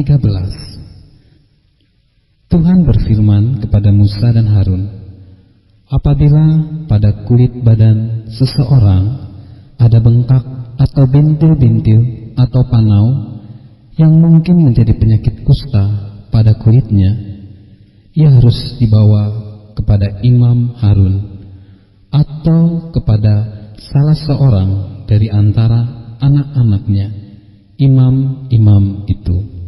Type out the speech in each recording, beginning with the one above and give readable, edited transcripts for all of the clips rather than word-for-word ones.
13. Tuhan berfirman kepada Musa dan Harun, apabila pada kulit badan seseorang ada bengkak atau bintil-bintil atau panau yang mungkin menjadi penyakit kusta pada kulitnya, ia harus dibawa kepada Imam Harun atau kepada salah seorang dari antara anak-anaknya, imam-imam itu.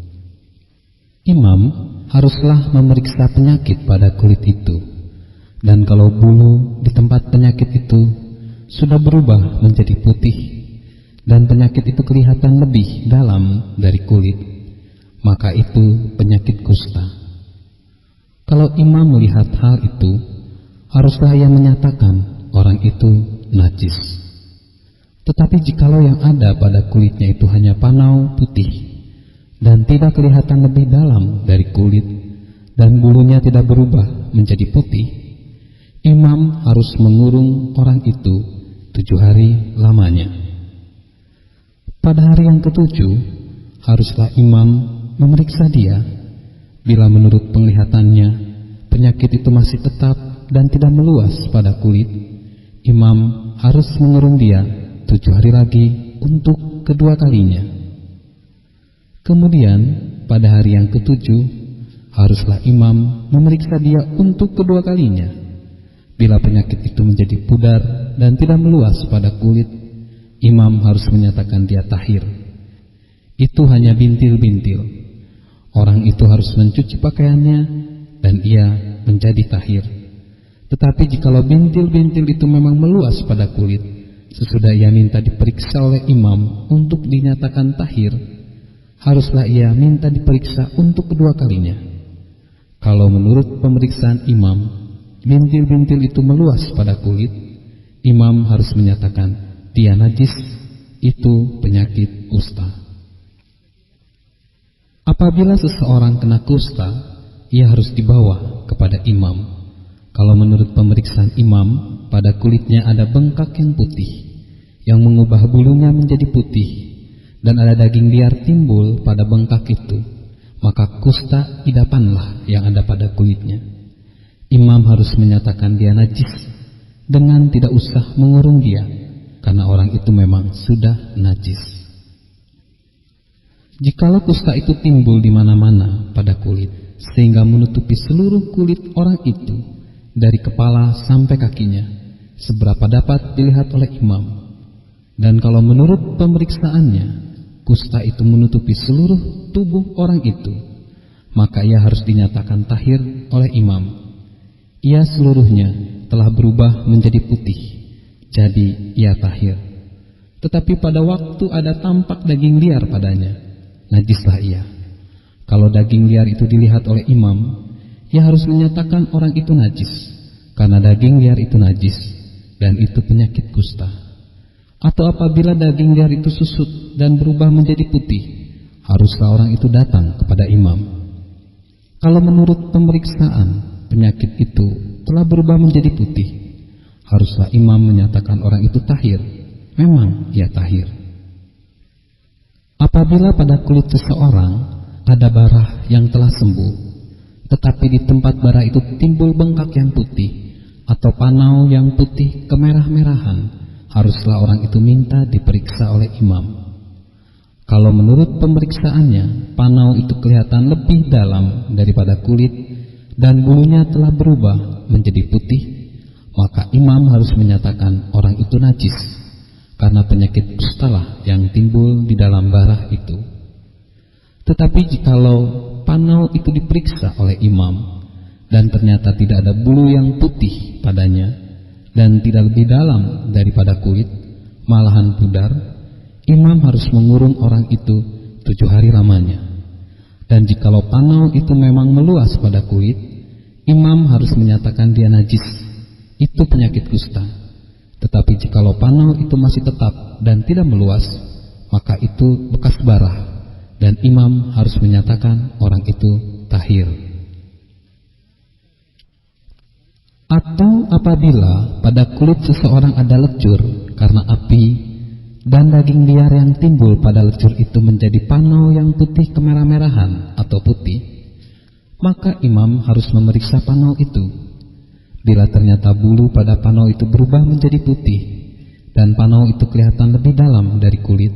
Imam haruslah memeriksa penyakit pada kulit itu, dan kalau bulu di tempat penyakit itu sudah berubah menjadi putih dan penyakit itu kelihatan lebih dalam dari kulit, maka itu penyakit kusta. Kalau imam melihat hal itu, haruslah ia menyatakan orang itu najis. Tetapi jikalau yang ada pada kulitnya itu hanya panau putih dan tidak kelihatan lebih dalam dari kulit, dan bulunya tidak berubah menjadi putih, imam harus mengurung orang itu 7 hari lamanya. Pada hari yang ke-7, haruslah imam memeriksa dia. Bila menurut penglihatannya penyakit itu masih tetap dan tidak meluas pada kulit, imam harus mengurung dia 7 hari lagi untuk kedua kalinya. Kemudian pada hari yang ke-7, haruslah imam memeriksa dia untuk kedua kalinya. Bila penyakit itu menjadi pudar dan tidak meluas pada kulit, imam harus menyatakan dia tahir. Itu hanya bintil-bintil. Orang itu harus mencuci pakaiannya dan ia menjadi tahir. Tetapi jikalau bintil-bintil itu memang meluas pada kulit, sesudah ia minta diperiksa oleh imam untuk dinyatakan tahir, haruslah ia minta diperiksa untuk kedua kalinya. Kalau menurut pemeriksaan imam, bintil-bintil itu meluas pada kulit, imam harus menyatakan dia najis, itu penyakit kusta. Apabila seseorang kena kusta, ia harus dibawa kepada imam. Kalau menurut pemeriksaan imam, pada kulitnya ada bengkak yang putih, yang mengubah bulunya menjadi putih, dan ada daging liar timbul pada bengkak itu, maka kusta idapanlah yang ada pada kulitnya. Imam harus menyatakan dia najis dengan tidak usah mengurung dia, karena orang itu memang sudah najis. Jikalau kusta itu timbul di mana-mana pada kulit, sehingga menutupi seluruh kulit orang itu dari kepala sampai kakinya, seberapa dapat dilihat oleh imam. Dan kalau menurut pemeriksaannya, kusta itu menutupi seluruh tubuh orang itu, maka ia harus dinyatakan tahir oleh imam. Ia seluruhnya telah berubah menjadi putih, jadi ia tahir. Tetapi pada waktu ada tampak daging liar padanya, najislah ia. Kalau daging liar itu dilihat oleh imam, ia harus menyatakan orang itu najis, karena daging liar itu najis, dan itu penyakit kusta. Atau apabila daging liar itu susut dan berubah menjadi putih, haruslah orang itu datang kepada imam. Kalau menurut pemeriksaan penyakit itu telah berubah menjadi putih, haruslah imam menyatakan orang itu tahir. Memang ia tahir. Apabila pada kulit seseorang ada barah yang telah sembuh, tetapi di tempat barah itu timbul bengkak yang putih atau panau yang putih kemerah-merahan, haruslah orang itu minta diperiksa oleh imam. Kalau menurut pemeriksaannya panau itu kelihatan lebih dalam daripada kulit dan bulunya telah berubah menjadi putih, maka imam harus menyatakan orang itu najis, karena penyakit kustalah yang timbul di dalam barah itu. Tetapi jikalau panau itu diperiksa oleh imam dan ternyata tidak ada bulu yang putih padanya dan tidak lebih dalam daripada kulit, malahan pudar, imam harus mengurung orang itu 7 hari lamanya. Dan jikalau panau itu memang meluas pada kulit, imam harus menyatakan dia najis, itu penyakit kusta. Tetapi jikalau panau itu masih tetap dan tidak meluas, maka itu bekas barah, dan imam harus menyatakan orang itu tahir. Atau apabila pada kulit seseorang ada lecur karena api, dan daging liar yang timbul pada lecur itu menjadi panau yang putih kemerah-merahan atau putih, maka imam harus memeriksa panau itu. Bila ternyata bulu pada panau itu berubah menjadi putih dan panau itu kelihatan lebih dalam dari kulit,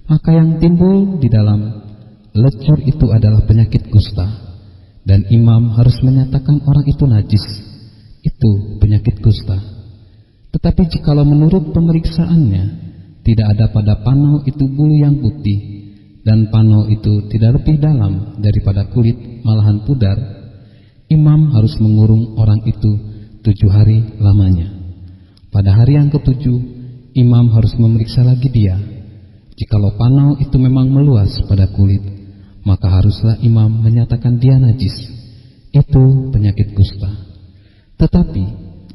maka yang timbul di dalam lecur itu adalah penyakit kusta, dan imam harus menyatakan orang itu najis. Itu penyakit kusta. Tetapi jikalau menurut pemeriksaannya tidak ada pada panau itu bulu yang putih, dan panau itu tidak lebih dalam daripada kulit, malahan pudar, imam harus mengurung orang itu 7 hari lamanya. Pada hari yang ke-7, imam harus memeriksa lagi dia. Jikalau panau itu memang meluas pada kulit, maka haruslah imam menyatakan dia najis. Itu penyakit kusta. Tetapi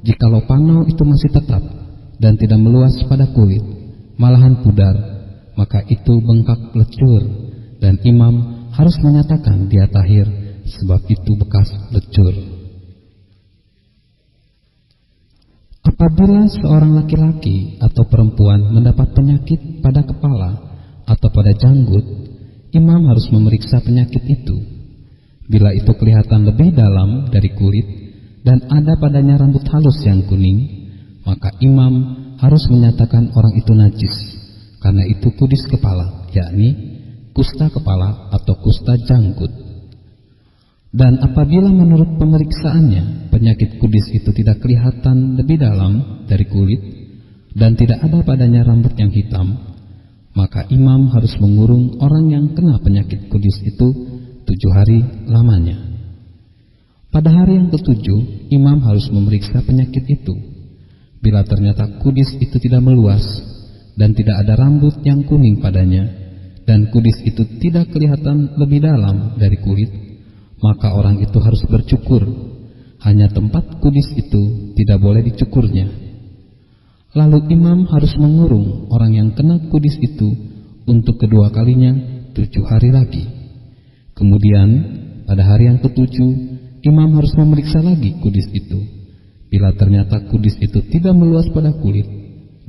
jikalau panau itu masih tetap dan tidak meluas pada kulit, malahan pudar, maka itu bengkak lecur, dan imam harus menyatakan dia tahir, sebab itu bekas lecur. Apabila seorang laki-laki atau perempuan mendapat penyakit pada kepala atau pada janggut, imam harus memeriksa penyakit itu. Bila itu kelihatan lebih dalam dari kulit dan ada padanya rambut halus yang kuning, maka imam harus menyatakan orang itu najis, karena itu kudis kepala, yakni kusta kepala atau kusta janggut. Dan apabila menurut pemeriksaannya penyakit kudis itu tidak kelihatan lebih dalam dari kulit dan tidak ada padanya rambut yang hitam, maka imam harus mengurung orang yang kena penyakit kudis itu 7 hari lamanya. Pada hari yang ke-7, imam harus memeriksa penyakit itu. Bila ternyata kudis itu tidak meluas dan tidak ada rambut yang kuning padanya, dan kudis itu tidak kelihatan lebih dalam dari kulit, maka orang itu harus bercukur. Hanya tempat kudis itu tidak boleh dicukurnya. Lalu imam harus mengurung orang yang kena kudis itu untuk kedua kalinya 7 hari lagi. Kemudian pada hari yang ke-7, imam harus memeriksa lagi kudis itu. Bila ternyata kudis itu tidak meluas pada kulit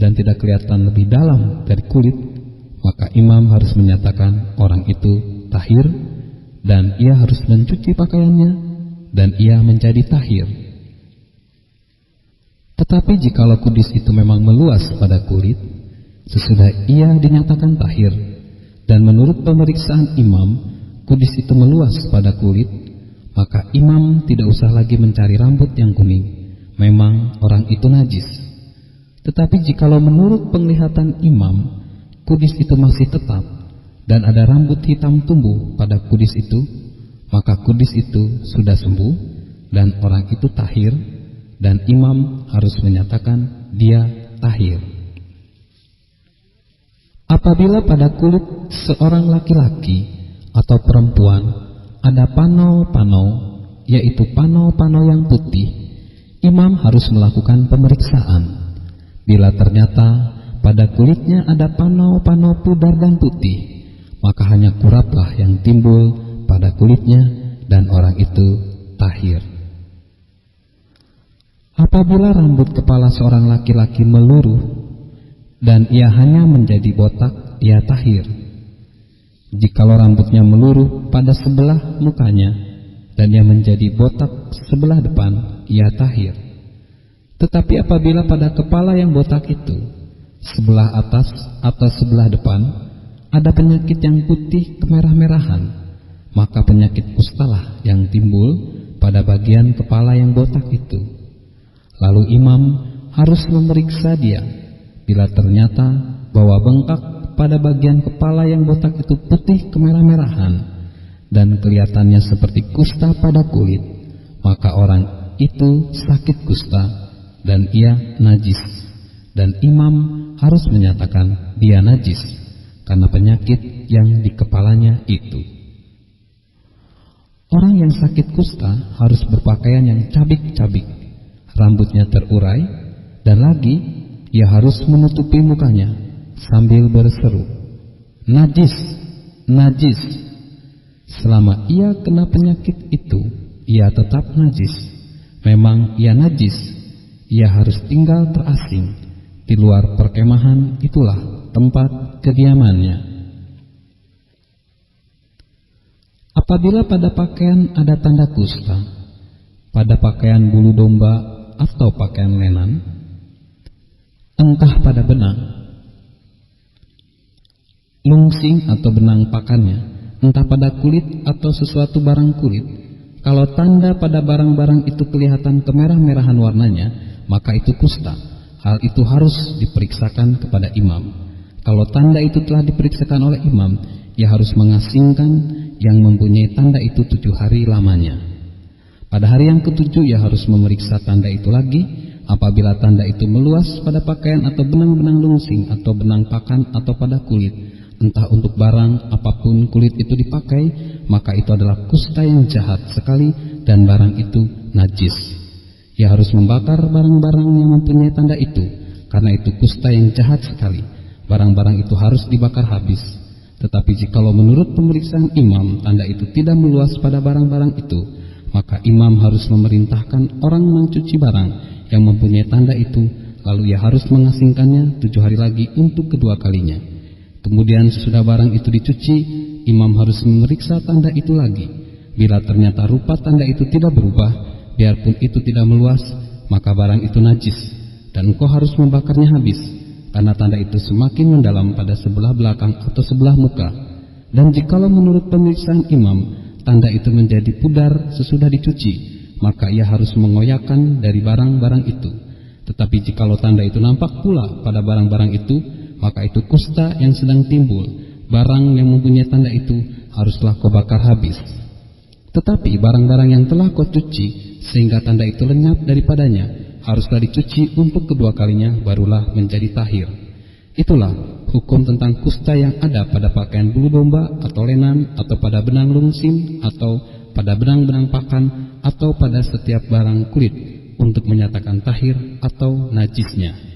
dan tidak kelihatan lebih dalam dari kulit, maka imam harus menyatakan orang itu tahir, dan ia harus mencuci pakaiannya, dan ia menjadi tahir. Tetapi jikalau kudis itu memang meluas pada kulit, sesudah ia dinyatakan tahir, dan menurut pemeriksaan imam, kudis itu meluas pada kulit, maka imam tidak usah lagi mencari rambut yang kuning. Memang orang itu najis. Tetapi jikalau menurut penglihatan imam kudis itu masih tetap dan ada rambut hitam tumbuh pada kudis itu, maka kudis itu sudah sembuh dan orang itu tahir, dan imam harus menyatakan dia tahir. Apabila pada kulit seorang laki-laki atau perempuan ada panau-panau, yaitu panau-panau yang putih, imam harus melakukan pemeriksaan. Bila ternyata pada kulitnya ada panau-panau pudar dan putih, maka hanya kuraplah yang timbul pada kulitnya, dan orang itu tahir. Apabila rambut kepala seorang laki-laki meluruh dan ia hanya menjadi botak, ia tahir. Jikalau rambutnya meluruh pada sebelah mukanya dan ia menjadi botak sebelah depan, ia tahir. Tetapi apabila pada kepala yang botak itu, sebelah atas atau sebelah depan, ada penyakit yang putih kemerah-merahan, maka penyakit kustalah yang timbul pada bagian kepala yang botak itu. Lalu imam harus memeriksa dia. Bila ternyata bahwa bengkak pada bagian kepala yang botak itu putih kemerah-merahan dan kelihatannya seperti kusta pada kulit, maka orang itu sakit kusta dan ia najis, dan imam harus menyatakan dia najis karena penyakit yang di kepalanya itu. Orang yang sakit kusta harus berpakaian yang cabik-cabik, rambutnya terurai, dan lagi ia harus menutupi mukanya sambil berseru, najis, najis. Selama ia kena penyakit itu, ia tetap najis. Memang ia najis, ia harus tinggal terasing, di luar perkemahan itulah tempat kediamannya. Apabila pada pakaian ada tanda kusta, pada pakaian bulu domba atau pakaian lenan, entah pada benang, lungsing atau benang pakannya, entah pada kulit atau sesuatu barang kulit, kalau tanda pada barang-barang itu kelihatan kemerah-merahan warnanya, maka itu kusta. Hal itu harus diperiksakan kepada imam. Kalau tanda itu telah diperiksakan oleh imam, ia harus mengasingkan yang mempunyai tanda itu 7 hari lamanya. Pada hari yang ke-7 ia harus memeriksa tanda itu lagi. Apabila tanda itu meluas pada pakaian atau benang-benang lungsing atau benang pakan atau pada kulit, entah untuk barang apapun kulit itu dipakai, maka itu adalah kusta yang jahat sekali dan barang itu najis. Ia harus membakar barang-barang yang mempunyai tanda itu, karena itu kusta yang jahat sekali. Barang-barang itu harus dibakar habis. Tetapi jikalau menurut pemeriksaan imam tanda itu tidak meluas pada barang-barang itu, maka imam harus memerintahkan orang mencuci barang yang mempunyai tanda itu, lalu ia harus mengasingkannya 7 hari lagi untuk kedua kalinya. Kemudian sesudah barang itu dicuci, imam harus memeriksa tanda itu lagi. Bila ternyata rupa tanda itu tidak berubah, biarpun itu tidak meluas, maka barang itu najis, dan engkau harus membakarnya habis, karena tanda itu semakin mendalam pada sebelah belakang atau sebelah muka. Dan jikalau menurut pemeriksaan imam tanda itu menjadi pudar sesudah dicuci, maka ia harus mengoyakkan dari barang-barang itu. Tetapi jikalau tanda itu nampak pula pada barang-barang itu, maka itu kusta yang sedang timbul. Barang yang mempunyai tanda itu haruslah kau bakar habis. Tetapi barang-barang yang telah kau cuci sehingga tanda itu lenyap daripadanya, haruslah dicuci untuk kedua kalinya, barulah menjadi tahir. Itulah hukum tentang kusta yang ada pada pakaian bulu domba atau lenan, atau pada benang lungsing, atau pada benang-benang pakan, atau pada setiap barang kulit, untuk menyatakan tahir atau najisnya.